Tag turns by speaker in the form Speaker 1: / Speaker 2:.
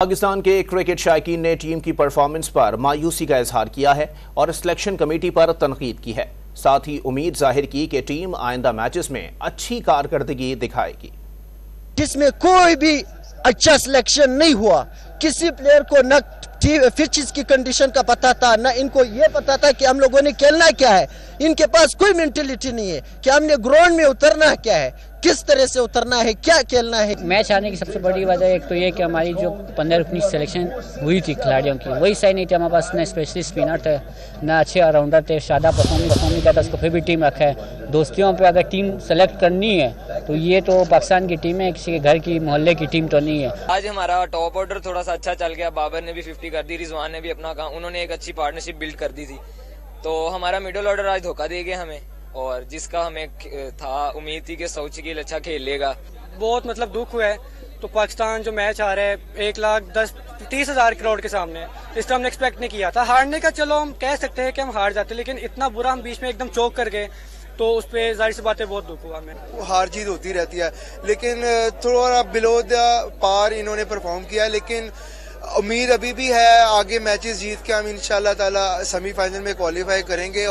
Speaker 1: पाकिस्तान के क्रिकेट शायकीन ने टीम की परफॉर्मेंस पर मायूसी का इजहार किया है और सिलेक्शन कमेटी पर तनकीद की है। साथ ही उम्मीद जाहिर की कि टीम आइंदा मैचेस में अच्छी कारकर्दगी दिखाएगी।
Speaker 2: जिसमें कोई भी अच्छा सिलेक्शन नहीं हुआ, किसी प्लेयर को न पिचेस की कंडीशन का पता था, न इनको ये पता था कि हम लोगों ने खेलना क्या है। इनके पास कोई मेंटेलिटी नहीं है कि हमने ग्राउंड में उतरना क्या है, किस तरह से उतरना है, क्या खेलना है।
Speaker 3: मैच हारने की सबसे बड़ी वजह एक तो ये कि हमारी जो 15-19 सिलेक्शन हुई थी खिलाड़ियों की, वही सही नहीं थी। हमारे पास न स्पेशलिस्ट स्पिनर थे, न अच्छे ऑलराउंडर थे। शादा परफॉर्म किया था, उसको फिर भी टीम रखा है। दोस्तियों पे अगर टीम सेलेक्ट करनी है तो ये तो पाकिस्तान की टीम है, किसी के घर की मोहल्ले की टीम तो नहीं है।
Speaker 4: आज हमारा टॉप ऑर्डर थोड़ा सा अच्छा चल गया। बाबर ने भी 50 कर दी, रिजवान ने भी अपना काम, उन्होंने एक अच्छी पार्टनरशिप बिल्ड कर दी थी। तो हमारा मिडिल ऑर्डर आज धोखा दे गया हमें, और जिसका हमें था उम्मीद थी कि सौचिकिल अच्छा खेल लेगा।
Speaker 5: बहुत दुख हुआ है। तो पाकिस्तान जो मैच आ रहा है 1,30,000 करोड़ के सामने, इसका हमने एक्सपेक्ट नहीं किया था। हारने का चलो हम कह सकते हैं कि हम हार जाते, लेकिन इतना बुरा हम बीच में एकदम चौक कर गए, तो उस पर जाहिर सी बातें बहुत दुख हुआ हमें।
Speaker 6: हार जीत होती रहती है, लेकिन थोड़ा बिलो द पार इन्होंने परफॉर्म किया। लेकिन उम्मीद अभी भी है आगे मैचेस जीत के हम इंशाल्लाह ताला सेमीफाइनल में क्वालिफाई करेंगे।